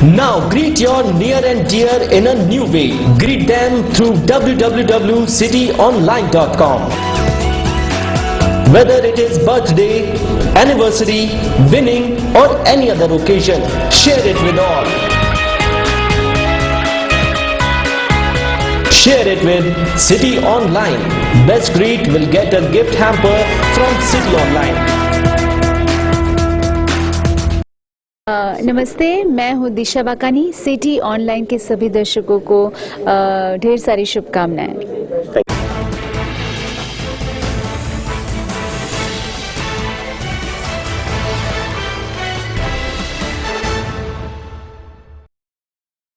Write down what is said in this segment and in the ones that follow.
Now greet your near and dear in a new way. Greet them through www.cityonline.com. Whether it is birthday, anniversary, winning or any other occasion, share it with all. Share it with City Online. Best greet will get a gift hamper from City Online. नमस्ते, मैं हूँ दिशा Vakani. City online के सभी दर्शकों को ढेर सारी शुभकामनाएं।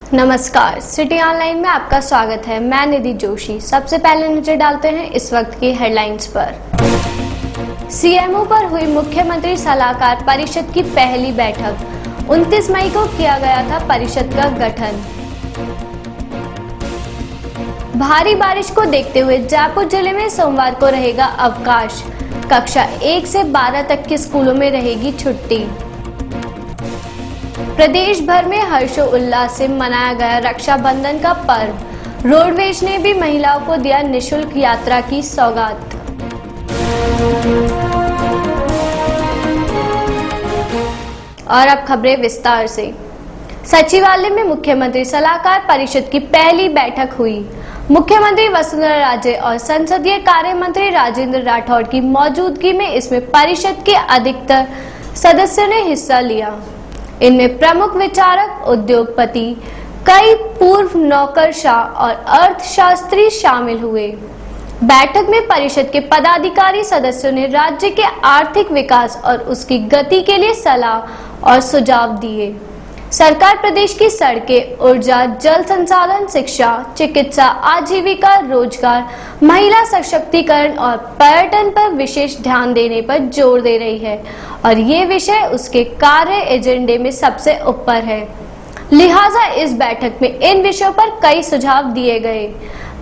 नमस्कार, सिटी ऑनलाइन में आपका स्वागत है। मैं निधि जोशी। सबसे पहले नजर डालते हैं इस वक्त की हेडलाइंस पर। सीएमओ पर हुई मुख्यमंत्री सलाहकार परिषद की पहली बैठक। 29 मई को किया गया था परिषद का गठन। भारी बारिश को देखते हुए जयपुर जिले में सोमवार को रहेगा अवकाश। कक्षा 1 से 12 तक के स्कूलों में रहेगी छुट्टी। प्रदेश भर में हर्षोल्लास से मनाया गया रक्षाबंधन का पर्व। रोडवेज ने भी महिलाओं को दिया निशुल्क यात्रा की सौगात। और अब खबरें विस्तार से। सचिवालय में मुख्यमंत्री सलाहकार परिषद की पहली बैठक हुई। मुख्यमंत्री वसुंधरा राजे और संसदीय कार्य मंत्री राजेंद्र राठौड़ की मौजूदगी में इसमें परिषद के अधिकतर सदस्यों ने हिस्सा लिया। इनमें प्रमुख विचारक, उद्योगपति, कई पूर्व नौकरशाह और अर्थशास्त्री शामिल हुए। बैठक में परिषद के पदाधिकारी सदस्यों ने राज्य के आर्थिक विकास और उसकी गति के लिए सलाह और सुझाव दिए। सरकार प्रदेश की सड़कें, ऊर्जा, जल संसाधन, शिक्षा, चिकित्सा, आजीविका, रोजगार, महिला सशक्तिकरण और पर्यटन पर विशेष ध्यान देने पर जोर दे रही है और ये विषय उसके कार्य एजेंडे में सबसे ऊपर है। लिहाजा इस बैठक में इन विषयों पर कई सुझाव दिए गए।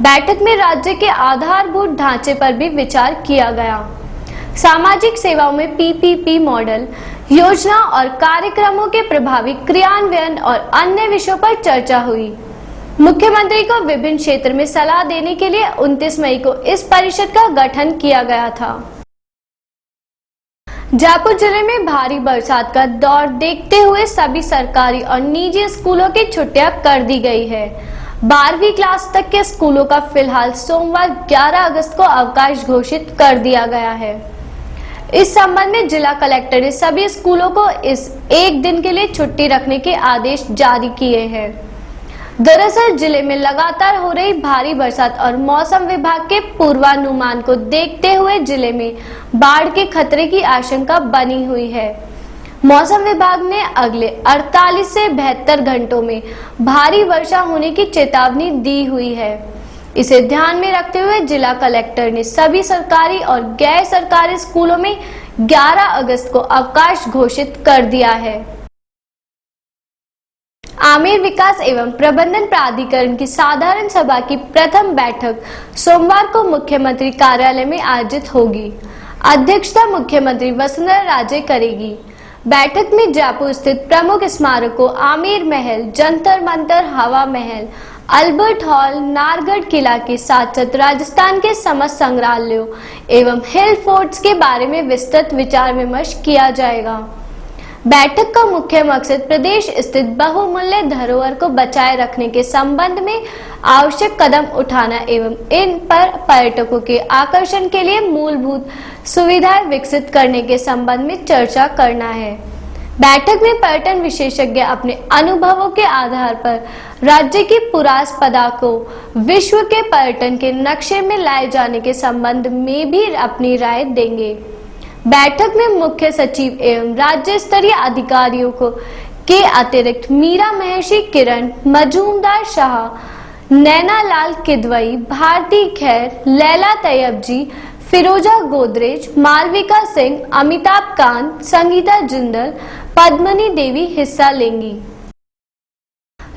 बैठक में राज्य के आधारभूत ढांचे पर भी विचार किया गया। सामाजिक सेवाओं में पीपीपी मॉडल, योजना और कार्यक्रमों के प्रभावी क्रियान्वयन और अन्य विषयों पर चर्चा हुई। मुख्यमंत्री को विभिन्न क्षेत्र में सलाह देने के लिए 29 मई को इस परिषद का गठन किया गया था। जयपुर जिले में भारी बरसात का दौर देखते हुए सभी सरकारी और निजी स्कूलों की छुट्टियां कर दी गई है। 12वीं क्लास तक के स्कूलों का फिलहाल सोमवार 11 अगस्त को अवकाश घोषित कर दिया गया है। इस संबंध में जिला कलेक्टर ने सभी स्कूलों को इस एक दिन के लिए छुट्टी रखने के आदेश जारी किए हैं। दरअसल जिले में लगातार हो रही भारी बरसात और मौसम विभाग के पूर्वानुमान को देखते हुए जिले में बाढ़ के खतरे की आशंका बनी हुई है। मौसम विभाग ने अगले 48 से 72 घंटों में भारी वर्षा होने की चेतावनी दी हुई है। इसे ध्यान में रखते हुए जिला कलेक्टर ने सभी सरकारी और गैर सरकारी स्कूलों में 11 अगस्त को अवकाश घोषित कर दिया है। आमेर विकास एवं प्रबंधन प्राधिकरण की साधारण सभा की प्रथम बैठक सोमवार को मुख्यमंत्री कार्यालय में आयोजित होगी। अध्यक्षता मुख्यमंत्री वसुंधरा राजे करेगी। बैठक में जयपुर स्थित प्रमुख स्मारकों आमेर महल, जंतर मंतर, हवा महल, अल्बर्ट हॉल, नारगढ़ किला के साथ साथ राजस्थान के समस्त संग्रहालयों एवं हिल फोर्ट्स के बारे में विस्तृत विचार विमर्श किया जाएगा। बैठक का मुख्य मकसद प्रदेश स्थित बहुमूल्य धरोहर को बचाए रखने के संबंध में आवश्यक कदम उठाना एवं इन पर पर्यटकों के आकर्षण के लिए मूलभूत सुविधाएं विकसित करने के संबंध में चर्चा करना है। बैठक में पर्यटन विशेषज्ञ अपने अनुभवों के आधार पर राज्य की पुरास्पदा को विश्व के पर्यटन के नक्शे में लाए जाने के संबंध में भी अपनी राय देंगे। बैठक में मुख्य सचिव एवं राज्य स्तरीय अधिकारियों के अतिरिक्त मीरा महर्षि, किरण मजूमदार शाह, नैना लाल किदवई, भारती खैर, लैला तैयब जी, फिरोजा गोदरेज, मालविका सिंह, अमिताभ कांत, संगीता जिंदल, पद्मनी देवी हिस्सा लेंगी।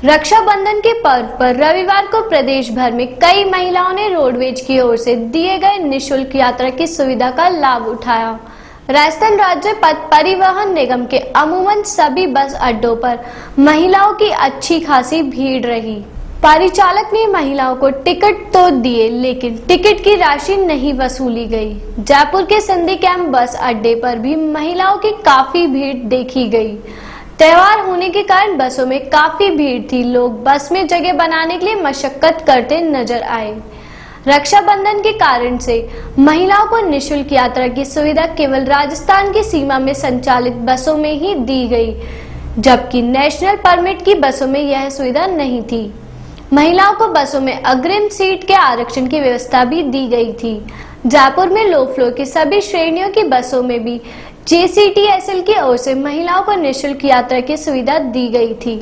रक्षाबंधन के पर्व पर रविवार को प्रदेश भर में कई महिलाओं ने रोडवेज की ओर से दिए गए निशुल्क यात्रा की सुविधा का लाभ उठाया। राजस्थान राज्य पथ परिवहन निगम के अमूमन सभी बस अड्डों पर महिलाओं की अच्छी खासी भीड़ रही। परिचालक ने महिलाओं को टिकट तो दिए, लेकिन टिकट की राशि नहीं वसूली गई। जयपुर के सिंधी कैंप बस अड्डे पर भी महिलाओं की काफी भीड़ देखी गई। त्योहार होने के कारण बसों में काफी भीड़ थी। लोग बस में जगह बनाने के लिए मशक्कत करते नजर आए। रक्षाबंधन के कारण से महिलाओं को निशुल्क यात्रा की सुविधा केवल राजस्थान की सीमा में संचालित बसों में ही दी गई, जबकि नेशनल परमिट की बसों में यह सुविधा नहीं थी। महिलाओं को बसों में अग्रिम सीट के आरक्षण की व्यवस्था भी दी गई थी। जयपुर में लो फ्लोर की सभी श्रेणियों की बसों में भी JCTSL की ओर से महिलाओं को निशुल्क यात्रा की सुविधा दी गई थी।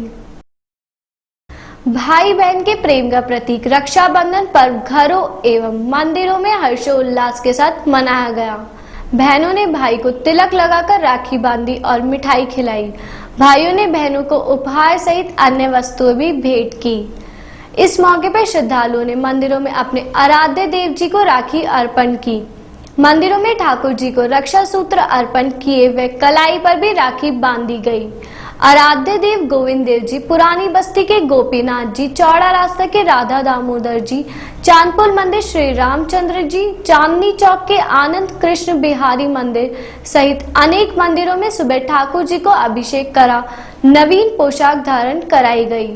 भाई बहन के प्रेम का प्रतीक रक्षाबंधन पर्व घरों एवं मंदिरों में हर्षोल्लास के साथ मनाया गया। बहनों ने भाई को तिलक लगाकर राखी बांधी और मिठाई खिलाई। भाइयों ने बहनों को उपहार सहित अन्य वस्तुएं भी भेंट की। इस मौके पर श्रद्धालुओं ने मंदिरों में अपने आराध्य देव जी को राखी अर्पण की। मंदिरों में ठाकुर जी को रक्षा सूत्र अर्पण किए व कलाई पर भी राखी बांधी गई। आराध्य देव गोविंद देव जी, पुरानी बस्ती के गोपीनाथ जी, चौड़ा रास्ता के राधा दामोदर जी, चांदपुर मंदिर श्री रामचंद्र जी, चांदनी चौक के आनंद कृष्ण बिहारी मंदिर सहित अनेक मंदिरों में सुबह ठाकुर जी को अभिषेक करा नवीन पोशाक धारण कराई गई।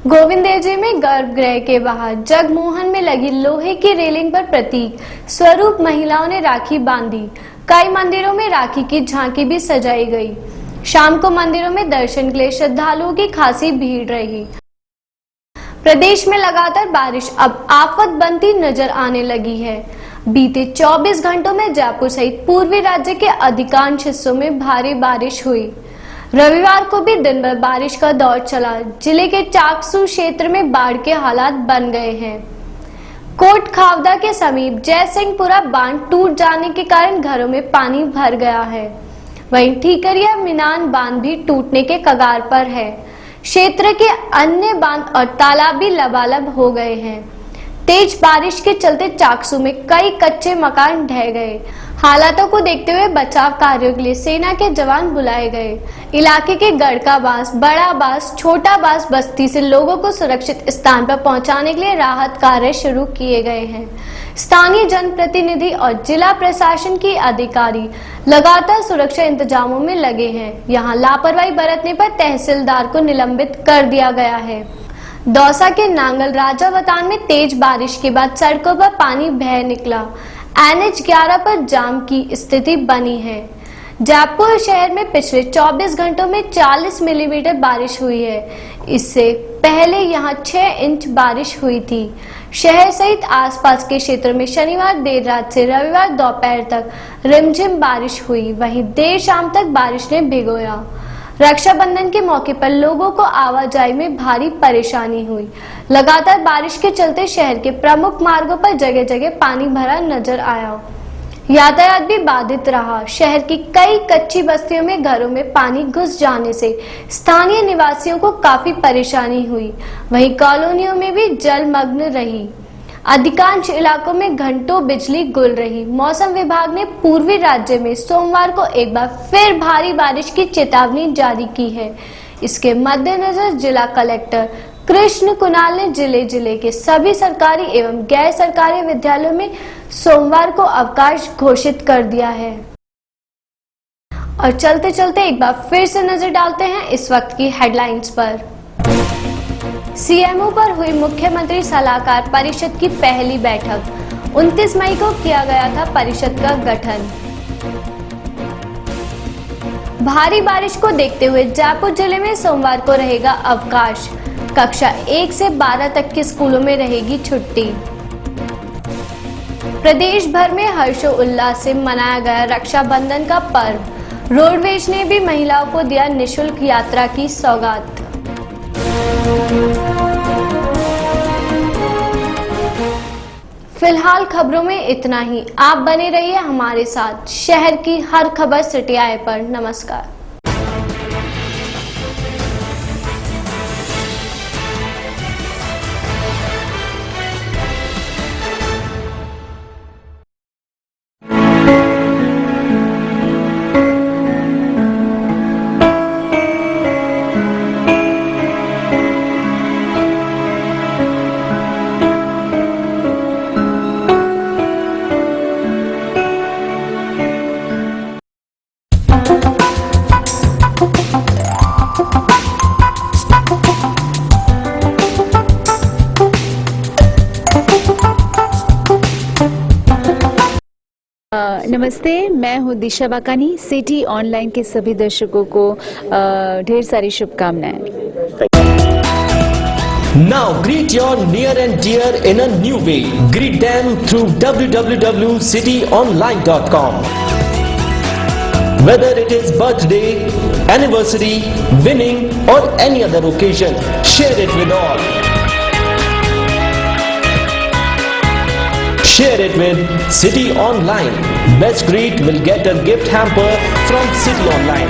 गोविंद देव जी में गर्भगृह के बाहर जगमोहन में लगी लोहे की रेलिंग पर प्रतीक स्वरूप महिलाओं ने राखी बांधी। कई मंदिरों में राखी की झांकी भी सजाई गई। शाम को मंदिरों में दर्शन के लिए श्रद्धालुओं की खासी भीड़ रही। प्रदेश में लगातार बारिश अब आफत बनती नजर आने लगी है। बीते 24 घंटों में जयपुर सहित पूर्वी राज्य के अधिकांश हिस्सों में भारी बारिश हुई। रविवार को भी दिन भर बारिश का दौर चला। जिले के चाकसू क्षेत्र में बाढ़ के हालात बन गए हैं। कोट खावदा के समीप जयसिंहपुरा बांध टूट जाने के कारण घरों में पानी भर गया है। वहीं ठीकरिया मिनान बांध भी टूटने के कगार पर है। क्षेत्र के अन्य बांध और तालाब भी लबालब हो गए हैं। तेज बारिश के चलते चाकसू में कई कच्चे मकान ढह गए। हालातों को देखते हुए बचाव कार्यों के लिए सेना के जवान बुलाए गए। इलाके के गड़का बास, बड़ा बास, छोटा बास बस्ती से लोगों को सुरक्षित स्थान पर पहुंचाने के लिए राहत कार्य शुरू किए गए हैं। स्थानीय जनप्रतिनिधि और जिला प्रशासन के अधिकारी लगातार सुरक्षा इंतजामों में लगे हैं। यहां लापरवाही बरतने पर तहसीलदार को निलंबित कर दिया गया है। दौसा के नांगल राजावतान में तेज बारिश के बाद सड़कों पर पानी बह निकला। NH 11 पर जाम की स्थिति बनी है। जयपुर शहर में पिछले 24 घंटों में 40 मिलीमीटर बारिश हुई है। इससे पहले यहां 6 इंच बारिश हुई थी। शहर सहित आसपास के क्षेत्र में शनिवार देर रात से रविवार दोपहर तक रिमझिम बारिश हुई। वहीं देर शाम तक बारिश ने भिगोया। रक्षाबंधन के मौके पर लोगों को आवाजाही में भारी परेशानी हुई। लगातार बारिश के चलते शहर के प्रमुख मार्गों पर जगह जगह पानी भरा नजर आया। यातायात भी बाधित रहा। शहर की कई कच्ची बस्तियों में घरों में पानी घुस जाने से स्थानीय निवासियों को काफी परेशानी हुई। वहीं कॉलोनियों में भी जलमग्न रही। अधिकांश इलाकों में घंटों बिजली गुल रही। मौसम विभाग ने पूर्वी राज्य में सोमवार को एक बार फिर भारी बारिश की चेतावनी जारी की है। इसके मद्देनजर जिला कलेक्टर कृष्ण कुणाल ने जिले के सभी सरकारी एवं गैर सरकारी विद्यालयों में सोमवार को अवकाश घोषित कर दिया है। और चलते चलते एक बार फिर से नजर डालते हैं इस वक्त की हेडलाइंस पर। CMO पर हुई मुख्यमंत्री सलाहकार परिषद की पहली बैठक। 29 मई को किया गया था परिषद का गठन। भारी बारिश को देखते हुए जयपुर जिले में सोमवार को रहेगा अवकाश। कक्षा 1 से 12 तक के स्कूलों में रहेगी छुट्टी। प्रदेश भर में हर्षोल्लास से मनाया गया रक्षाबंधन का पर्व। रोडवेज ने भी महिलाओं को दिया निशुल्क यात्रा की सौगात। फिलहाल खबरों में इतना ही। आप बने रहिए हमारे साथ शहर की हर खबर सिटी आई पर। नमस्कार। नमस्ते, मैं हूँ दिशा बाकानी। सिटी ऑनलाइन के सभी दर्शकों को ढेर सारी शुभकामनाएं। Now greet your near and dear in a new way. Greet them through www.cityonline.com. Whether it is birthday, anniversary, winning or any other occasion, share it with all. Share it with City Online. Best greet will get a gift hamper from City Online.